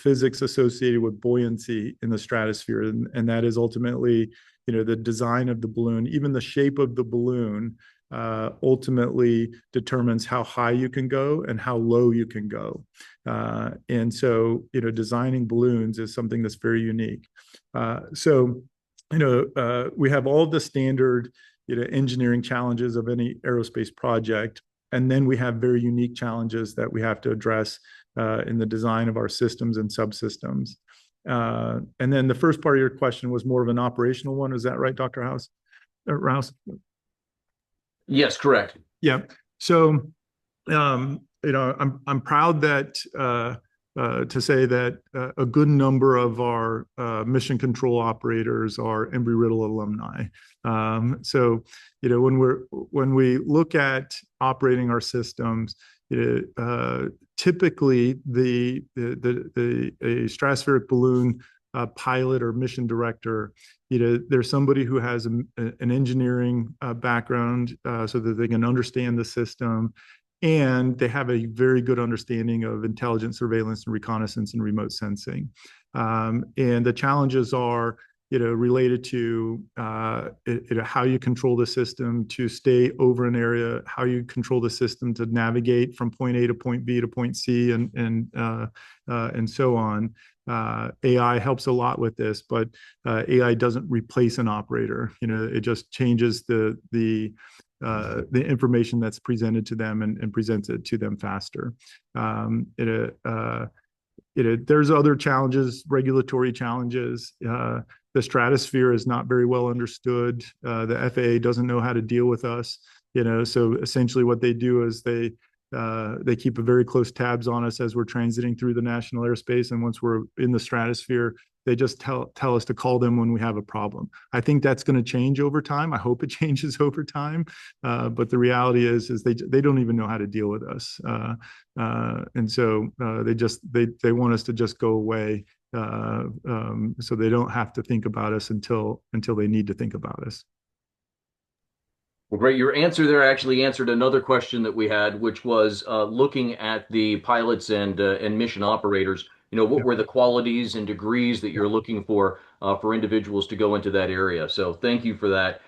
physics associated with buoyancy in the stratosphere, and that is ultimately, the design of the balloon, even the shape of the balloon, ultimately determines how high you can go and how low you can go. And so, designing balloons is something that's very unique. We have all the standard, engineering challenges of any aerospace project. And then we have very unique challenges that we have to address in the design of our systems and subsystems. And then the first part of your question was more of an operational one. Is that right, Dr. Rouse? Yes, correct. Yeah. So, I'm proud that to say that a good number of our mission control operators are Embry-Riddle alumni. So, when we look at operating our systems, typically a stratospheric balloon pilot or mission director, there's somebody who has an engineering background so that they can understand the system, and they have a very good understanding of intelligence, surveillance, and reconnaissance and remote sensing. And the challenges are, related to how you control the system to stay over an area, how you control the system to navigate from point A to point B to point C, and so on. AI helps a lot with this, but AI doesn't replace an operator. It just changes the information that's presented to them and presents it to them faster. There's other challenges, regulatory challenges. The stratosphere is not very well understood. The FAA doesn't know how to deal with us. So essentially what they do is they keep a very close tabs on us as we're transiting through the national airspace. And once we're in the stratosphere, they just tell us to call them when we have a problem. I think that's going to change over time. I hope it changes over time. But the reality is they don't even know how to deal with us. And so they want us to just go away, so they don't have to think about us until they need to think about us. Well, great. Your answer there actually answered another question that we had, which was looking at the pilots and mission operators. What were the qualities and degrees that you're looking for individuals to go into that area? So thank you for that.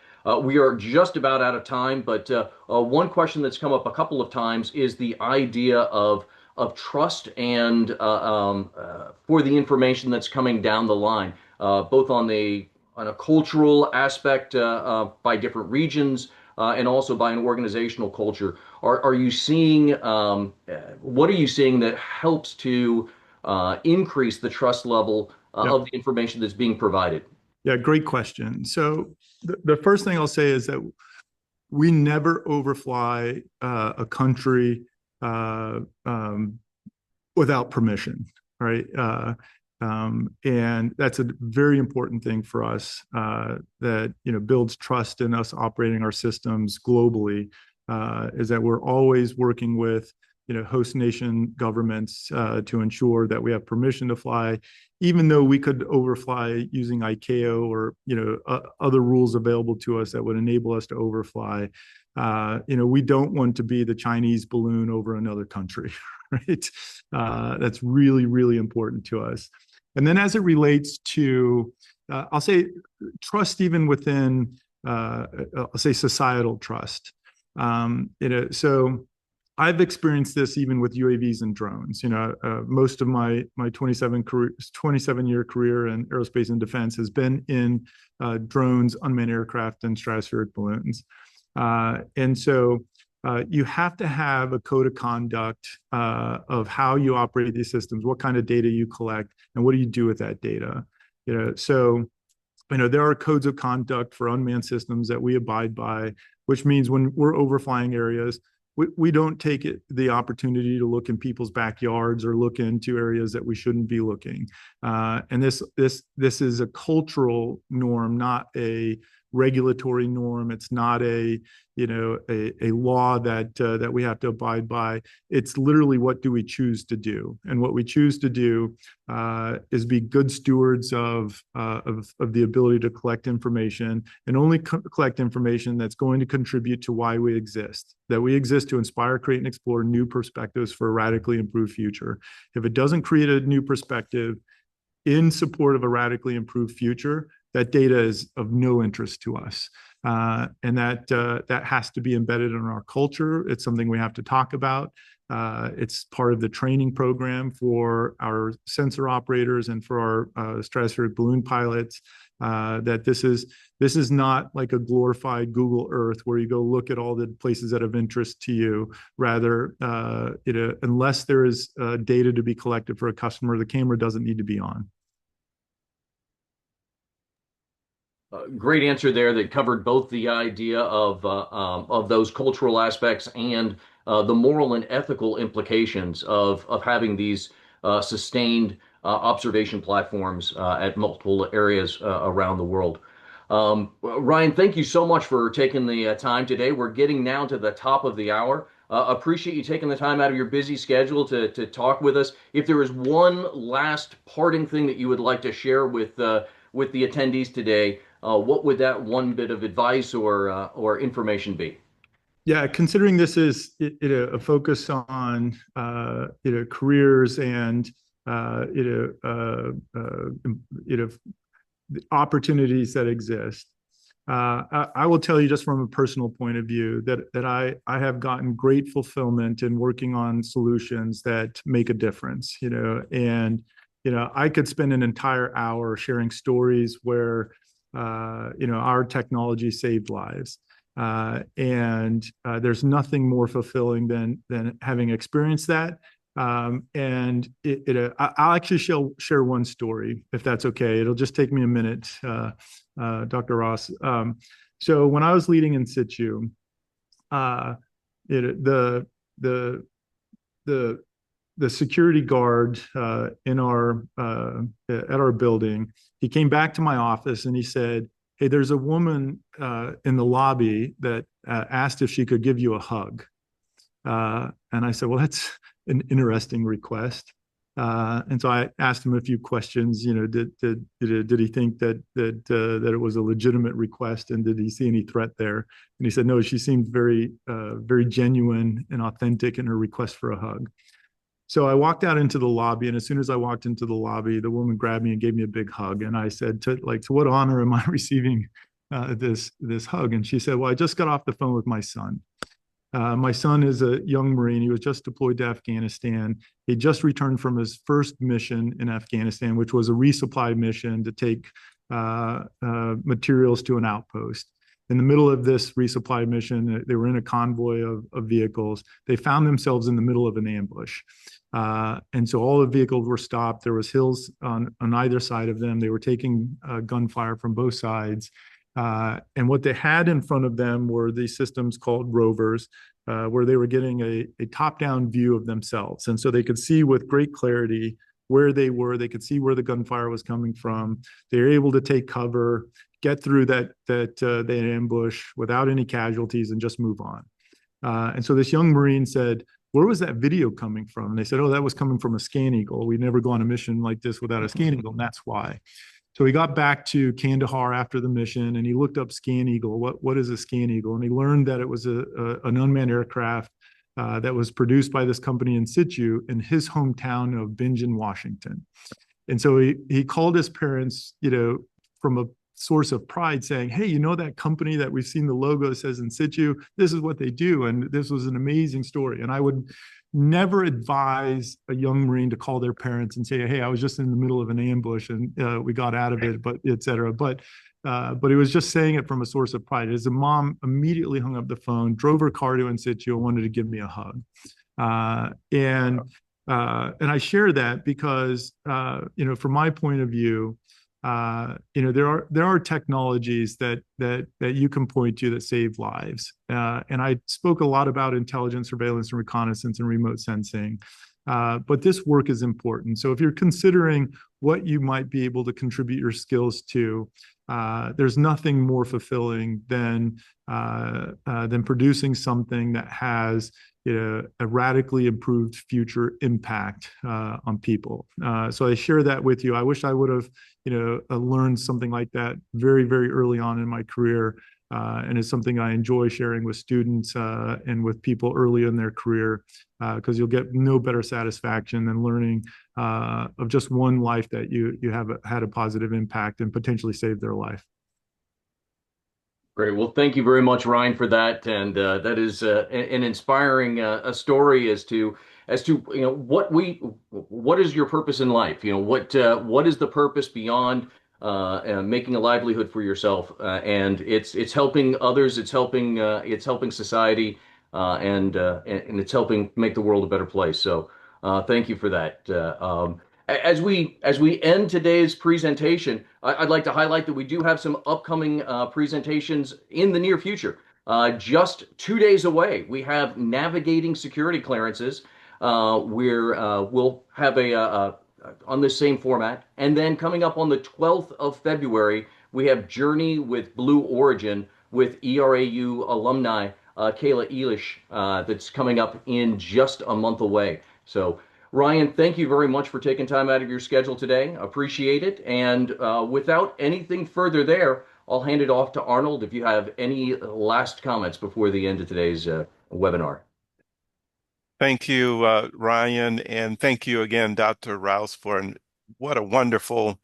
We are just about out of time, but one question that's come up a couple of times is the idea of trust and for the information that's coming down the line, both on a cultural aspect by different regions. And also by an organizational culture. Are you seeing, what are you seeing that helps to increase the trust level of the information that's being provided? Yeah, great question. So the first thing I'll say is that we never overfly a country without permission, right? And that's a very important thing for us that builds trust in us operating our systems globally, is that we're always working with host nation governments to ensure that we have permission to fly, even though we could overfly using ICAO or other rules available to us that would enable us to overfly. We don't want to be the Chinese balloon over another country, right? That's really, really important to us. And then as it relates to, I'll say, trust even within, I'll say, societal trust. So I've experienced this even with UAVs and drones. Most of my 27-year career in aerospace and defense has been in drones, unmanned aircraft, and stratospheric balloons. And so you have to have a code of conduct of how you operate these systems, what kind of data you collect, and what do you do with that data. So there are codes of conduct for unmanned systems that we abide by, which means when we're overflying areas, we don't take the opportunity to look in people's backyards or look into areas that we shouldn't be looking. And this is a cultural norm, not a regulatory norm. It's not a law that we have to abide by. It's literally, what do we choose to do? And what we choose to do is be good stewards of the ability to collect information, and only collect information that's going to contribute to why we exist. That we exist to inspire, create, and explore new perspectives for a radically improved future. If it doesn't create a new perspective in support of a radically improved future, that data is of no interest to us. And that has to be embedded in our culture. It's something we have to talk about. It's part of the training program for our sensor operators and for our stratospheric balloon pilots, that this is not like a glorified Google Earth where you go look at all the places that have interest to you. Rather, unless there is data to be collected for a customer, the camera doesn't need to be on. Great answer there that covered both the idea of those cultural aspects and the moral and ethical implications of having these sustained observation platforms at multiple areas around the world. Ryan, thank you so much for taking the time today. We're getting now to the top of the hour. Appreciate you taking the time out of your busy schedule to talk with us. If there is one last parting thing that you would like to share with the attendees today, what would that one bit of advice or information be? Yeah, considering this is a focus on careers and the opportunities that exist. I will tell you, just from a personal point of view, that I have gotten great fulfillment in working on solutions that make a difference. And I could spend an entire hour sharing stories where our technology saved lives. And there's nothing more fulfilling than having experienced that. And I'll actually share one story, if that's okay. It'll just take me a minute, Dr. Ross. So when I was leading Insitu, the security guard at our building, he came back to my office and he said, "Hey, there's a woman in the lobby that asked if she could give you a hug." And I said, "Well, that's an interesting request." And so I asked him a few questions. Did he think that it was a legitimate request, and did he see any threat there? And he said, "No, she seemed very genuine and authentic in her request for a hug." So I walked out into the lobby, and as soon as I walked into the lobby, the woman grabbed me and gave me a big hug. And I said, to what honor am I receiving this hug? And she said, "Well, I just got off the phone with my son. My son is a young Marine. He was just deployed to Afghanistan. He just returned from his first mission in Afghanistan, which was a resupply mission to take materials to an outpost. In the middle of this resupply mission, they were in a convoy of vehicles. They found themselves in the middle of an ambush. And so all the vehicles were stopped. There was hills on either side of them. They were taking gunfire from both sides. And what they had in front of them were these systems called rovers, where they were getting a top-down view of themselves. And so they could see with great clarity where they were. They could see where the gunfire was coming from. They were able to take cover, get through that ambush without any casualties, and just move on. And so this young Marine said, "Where was that video coming from?" And they said, "Oh, that was coming from a Scan Eagle. We'd never go on a mission like this without a Scan Eagle, and that's why." So he got back to Kandahar after the mission, and he looked up Scan Eagle. What is a Scan Eagle? And he learned that it was an unmanned aircraft that was produced by this company Insitu in his hometown of Bingen, Washington. And so he called his parents, from source of pride saying, hey, you know that company that we've seen the logo says Insitu? This is what they do. And this was an amazing story. And I would never advise a young Marine to call their parents and say, hey, I was just in the middle of an ambush and we got out of it, but et cetera. But he was just saying it from a source of pride. His mom immediately hung up the phone, drove her car to Insitu, and wanted to give me a hug. And I share that because from my point of view, there are technologies that you can point to that save lives. And I spoke a lot about intelligence, surveillance, and reconnaissance and remote sensing. But this work is important. So if you're considering what you might be able to contribute your skills to, there's nothing more fulfilling than producing something that has a radically improved future impact on people. So I share that with you. I wish I would have learned something like that very, very early on in my career. And it's something I enjoy sharing with students and with people early in their career, because you'll get no better satisfaction than learning of just one life that you have had a positive impact and potentially saved their life. Great. Well, thank you very much, Ryan, for that. And that is an inspiring a story as to what is your purpose in life? What is the purpose beyond making a livelihood for yourself? And it's helping others. It's helping society, and it's helping make the world a better place. So thank you for that. As we end today's presentation, I'd like to highlight that we do have some upcoming presentations in the near future. Just 2 days away, we have navigating security clearances, where we'll have on this same format. And then coming up on the 12th of February, we have Journey with Blue Origin with ERAU alumni Kayla Elish, that's coming up in just a month away. So Ryan, thank you very much for taking time out of your schedule today. Appreciate it. And without anything further there, I'll hand it off to Arnold if you have any last comments before the end of today's webinar. Thank you, Ryan, and thank you again, Dr. Rouse, for what a wonderful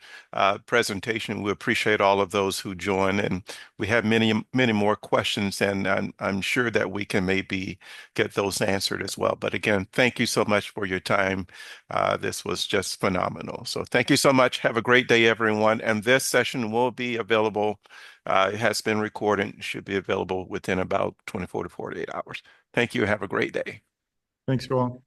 presentation. We appreciate all of those who join, and we have many, many more questions, and I'm sure that we can maybe get those answered as well. But again, thank you so much for your time. This was just phenomenal. So thank you so much. Have a great day, everyone. And this session will be available. It has been recorded, should be available within about 24 to 48 hours. Thank you. Have a great day. Thanks, Joel.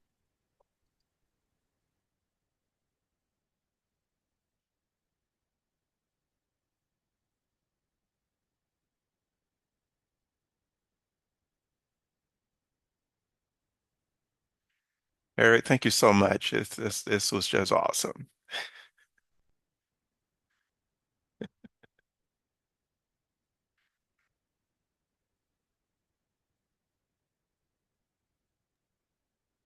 Eric, thank you so much. This was just awesome.